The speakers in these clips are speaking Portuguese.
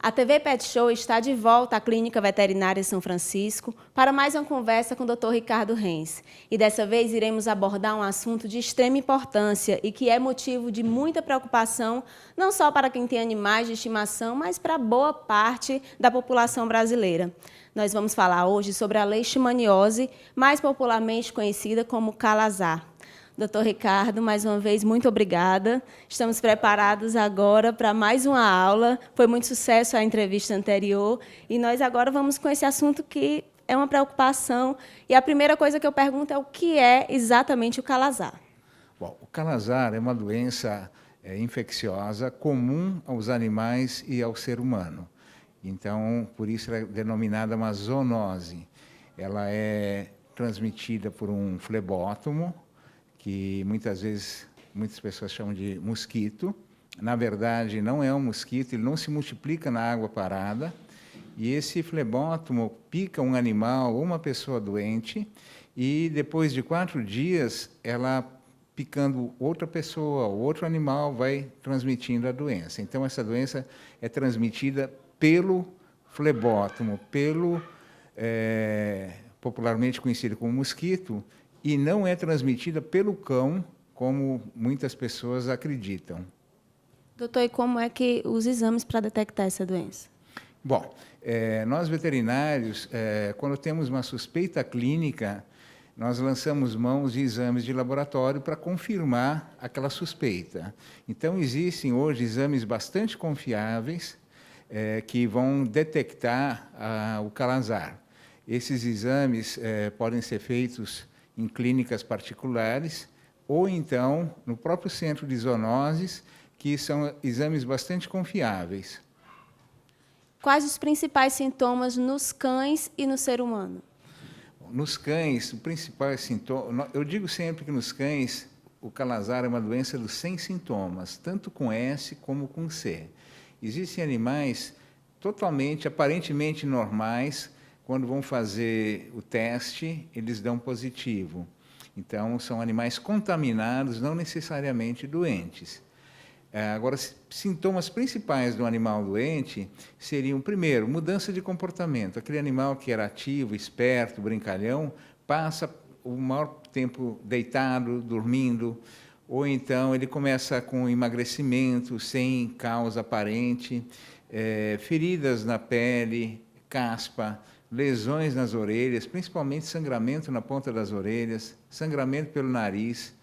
A TV Pet Show está de volta à Clínica Veterinária São Francisco para mais uma conversa com o Dr. Ricardo Renz. E dessa vez iremos abordar um assunto de extrema importância e que é motivo de muita preocupação, não só para quem tem animais de estimação, mas para boa parte da população brasileira. Nós vamos falar hoje sobre a leishmaniose, mais popularmente conhecida como calazar. Doutor Ricardo, mais uma vez, muito obrigada. Estamos preparados agora para mais uma aula. Foi muito sucesso a entrevista anterior e nós agora vamos com esse assunto que é uma preocupação. E a primeira coisa que eu pergunto é o que é exatamente o calazar? Bom, o calazar é uma doença infecciosa comum aos animais e ao ser humano. Então, por isso ela é denominada uma zoonose. Ela é transmitida por um flebótomo, que muitas pessoas chamam de mosquito. Na verdade, não é um mosquito, ele não se multiplica na água parada. E esse flebótomo pica um animal ou uma pessoa doente e depois de 4 dias, ela picando outra pessoa ou outro animal vai transmitindo a doença. Então, essa doença é transmitida pelo flebótomo, popularmente conhecido como mosquito, e não é transmitida pelo cão, como muitas pessoas acreditam. Doutor, e como é que os exames para detectar essa doença? Bom, nós veterinários, quando temos uma suspeita clínica, nós lançamos mãos de exames de laboratório para confirmar aquela suspeita. Então, existem hoje exames bastante confiáveis que vão detectar o calazar. Esses exames podem ser feitos em clínicas particulares, ou então no próprio centro de zoonoses, que são exames bastante confiáveis. Quais os principais sintomas nos cães e no ser humano? Nos cães, o principal sintoma, eu digo sempre que nos cães o calazar é uma doença dos 100 sintomas, tanto com S como com C. Existem animais totalmente, aparentemente normais. Quando vão fazer o teste, eles dão positivo. Então, são animais contaminados, não necessariamente doentes. Agora, sintomas principais do animal doente seriam, primeiro, mudança de comportamento. Aquele animal que era ativo, esperto, brincalhão, passa o maior tempo deitado, dormindo, ou então ele começa com emagrecimento sem causa aparente, feridas na pele, caspa, lesões nas orelhas, principalmente sangramento na ponta das orelhas, sangramento pelo nariz,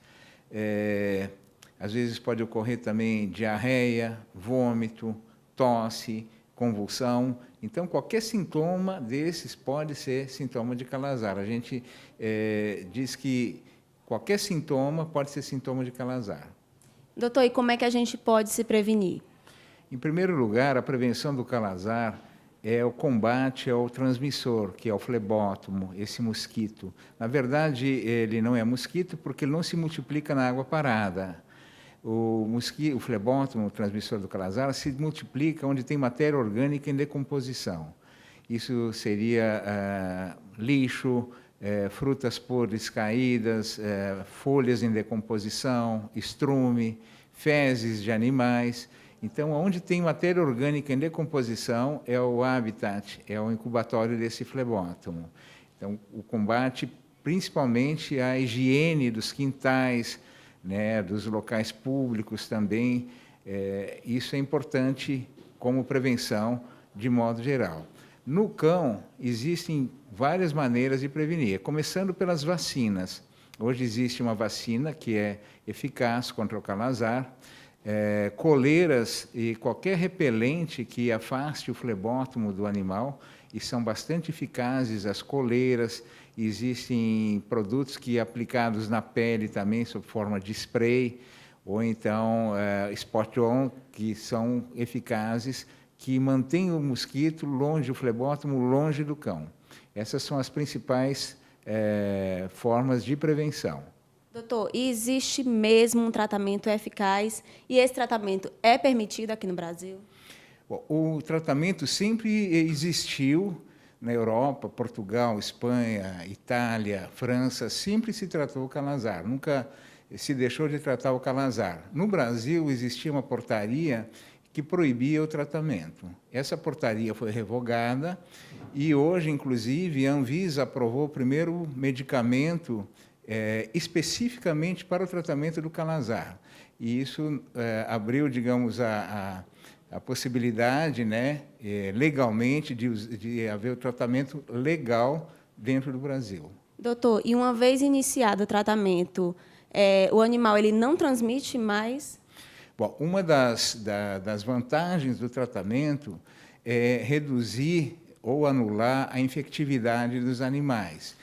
às vezes pode ocorrer também diarreia, vômito, tosse, convulsão. Então, qualquer sintoma desses pode ser sintoma de calazar. A gente diz que qualquer sintoma pode ser sintoma de calazar. Doutor, e como é que a gente pode se prevenir? Em primeiro lugar, a prevenção do calazar é o combate ao transmissor, que é o flebótomo, esse mosquito. Na verdade, ele não é mosquito porque ele não se multiplica na água parada. O flebótomo, o transmissor do calazar, se multiplica onde tem matéria orgânica em decomposição. Isso seria lixo, frutas podres caídas, folhas em decomposição, estrume, fezes de animais. Então, onde tem matéria orgânica em decomposição é o habitat, é o incubatório desse flebótomo. Então, o combate, principalmente a higiene dos quintais, né, dos locais públicos também, isso é importante como prevenção de modo geral. No cão, existem várias maneiras de prevenir, começando pelas vacinas. Hoje existe uma vacina que é eficaz contra o calazar, coleiras e qualquer repelente que afaste o flebótomo do animal, e são bastante eficazes as coleiras. Existem produtos que aplicados na pele também, sob forma de spray, ou então spot-on, que são eficazes, que mantêm o mosquito longe, o flebótomo longe do cão. Essas são as principais formas de prevenção. Doutor, e existe mesmo um tratamento eficaz e esse tratamento é permitido aqui no Brasil? Bom, o tratamento sempre existiu na Europa, Portugal, Espanha, Itália, França, sempre se tratou o calazar, nunca se deixou de tratar o calazar. No Brasil existia uma portaria que proibia o tratamento. Essa portaria foi revogada e hoje, inclusive, a Anvisa aprovou o primeiro medicamento especificamente para o tratamento do calazar. E isso abriu, digamos, a possibilidade, né, legalmente, de haver o tratamento legal dentro do Brasil. Doutor, e uma vez iniciado o tratamento, o animal ele não transmite mais? Bom, uma das vantagens do tratamento é reduzir ou anular a infectividade dos animais.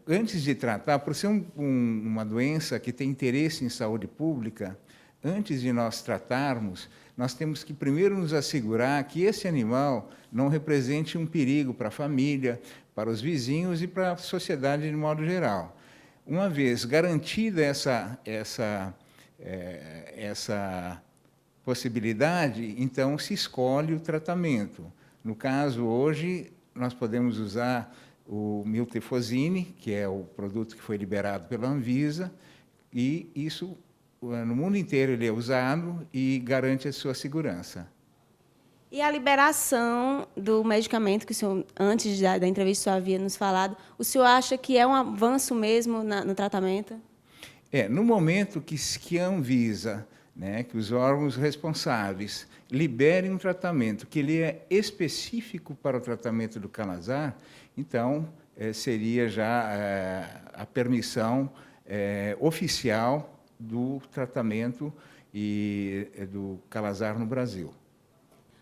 Antes de tratar, por ser uma doença que tem interesse em saúde pública, antes de nós tratarmos, nós temos que primeiro nos assegurar que esse animal não represente um perigo para a família, para os vizinhos e para a sociedade de modo geral. Uma vez garantida essa possibilidade, então se escolhe o tratamento. No caso, hoje, nós podemos usar o miltefosine, que é o produto que foi liberado pela Anvisa, e isso, no mundo inteiro, ele é usado e garante a sua segurança. E a liberação do medicamento, que o senhor, antes da entrevista, o senhor havia nos falado, o senhor acha que é um avanço mesmo no tratamento? No momento que a Anvisa, né, que os órgãos responsáveis liberem um tratamento que ele é específico para o tratamento do calazar, então seria já a permissão oficial do tratamento do calazar no Brasil.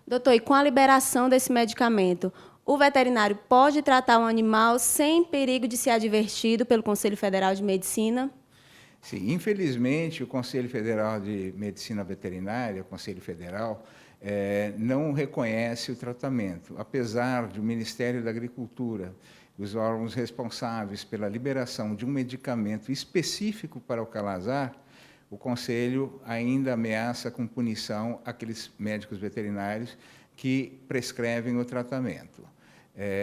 Doutor, e com a liberação desse medicamento, o veterinário pode tratar um animal sem perigo de ser advertido pelo Conselho Federal de Medicina? Sim, infelizmente, o Conselho Federal de Medicina Veterinária, o Conselho Federal, não reconhece o tratamento, apesar do Ministério da Agricultura, os órgãos responsáveis pela liberação de um medicamento específico para o calazar, o Conselho ainda ameaça com punição aqueles médicos veterinários que prescrevem o tratamento.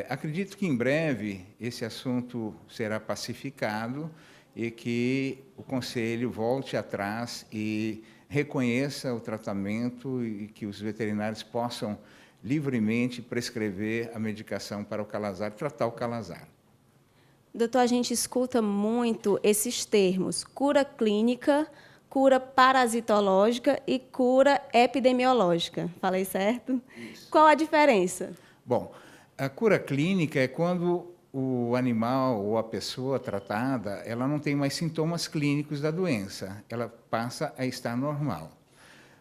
Acredito que, em breve, esse assunto será pacificado e que o Conselho volte atrás e reconheça o tratamento e que os veterinários possam livremente prescrever a medicação para o calazar, tratar o calazar. Doutor, a gente escuta muito esses termos, cura clínica, cura parasitológica e cura epidemiológica. Falei certo? Isso. Qual a diferença? Bom, a cura clínica é quando o animal ou a pessoa tratada, ela não tem mais sintomas clínicos da doença, ela passa a estar normal.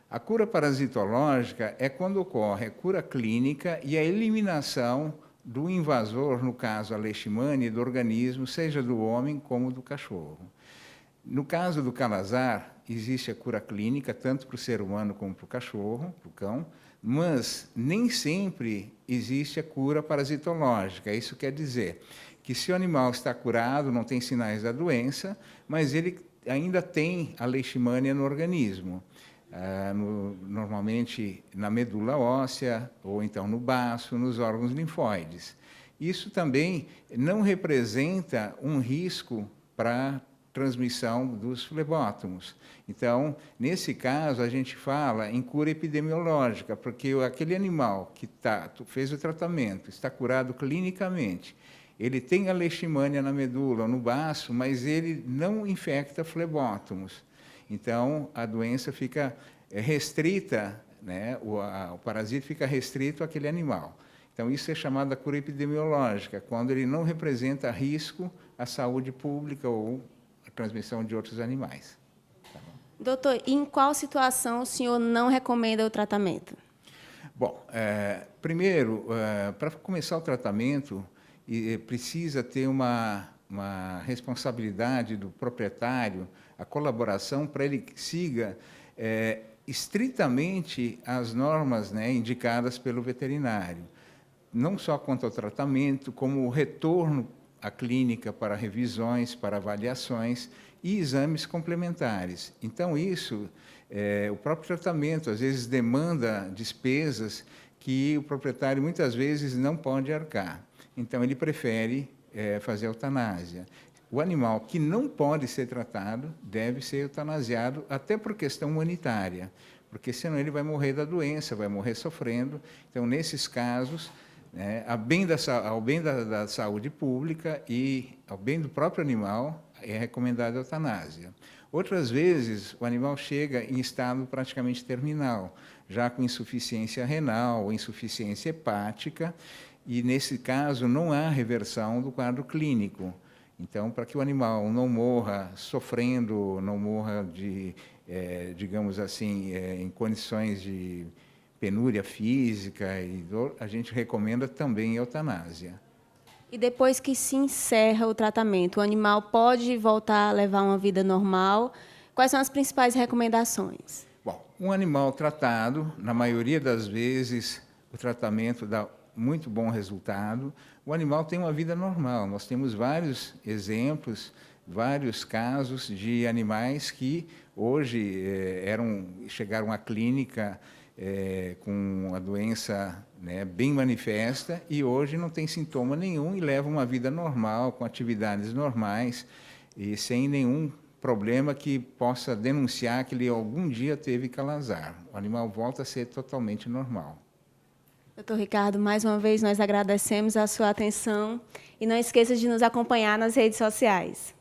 A cura parasitológica é quando ocorre a cura clínica e a eliminação do invasor, no caso a leishmania, do organismo, seja do homem como do cachorro. No caso do calazar, existe a cura clínica, tanto para o ser humano como para o cachorro, para o cão, mas nem sempre existe a cura parasitológica. Isso quer dizer que se o animal está curado, não tem sinais da doença, mas ele ainda tem a leishmania no organismo, normalmente na medula óssea, ou então no baço, nos órgãos linfóides. Isso também não representa um risco para transmissão dos flebótomos. Então, nesse caso, a gente fala em cura epidemiológica, porque aquele animal que fez o tratamento, está curado clinicamente, ele tem a leishmania na medula, no baço, mas ele não infecta flebótomos. Então, a doença fica restrita, né? O parasita fica restrito àquele animal. Então, isso é chamado de cura epidemiológica, quando ele não representa risco à saúde pública ou a transmissão de outros animais. Tá bom? Doutor, em qual situação o senhor não recomenda o tratamento? Bom, primeiro, para começar o tratamento, precisa ter uma responsabilidade do proprietário, a colaboração para ele que siga estritamente as normas, né, indicadas pelo veterinário. Não só quanto ao tratamento, como o retorno à clínica para revisões, para avaliações e exames complementares. Então, isso, o próprio tratamento, às vezes, demanda despesas que o proprietário, muitas vezes, não pode arcar. Então, ele prefere fazer eutanásia. O animal que não pode ser tratado deve ser eutanasiado, até por questão humanitária, porque senão ele vai morrer da doença, vai morrer sofrendo. Então, nesses casos, né, ao bem da saúde pública e ao bem do próprio animal, é recomendada a eutanásia. Outras vezes, o animal chega em estado praticamente terminal, já com insuficiência renal ou insuficiência hepática, e, nesse caso, não há reversão do quadro clínico. Então, para que o animal não morra sofrendo, não morra digamos assim, em condições de penúria física e dor, a gente recomenda também a eutanásia. E depois que se encerra o tratamento, o animal pode voltar a levar uma vida normal? Quais são as principais recomendações? Bom, um animal tratado, na maioria das vezes, o tratamento dá muito bom resultado. O animal tem uma vida normal. Nós temos vários exemplos, vários casos de animais que hoje chegaram à clínica com a doença, né, bem manifesta, e hoje não tem sintoma nenhum e levam uma vida normal, com atividades normais e sem nenhum problema que possa denunciar que ele algum dia teve calazar. O animal volta a ser totalmente normal. Doutor Ricardo, mais uma vez nós agradecemos a sua atenção e não esqueça de nos acompanhar nas redes sociais.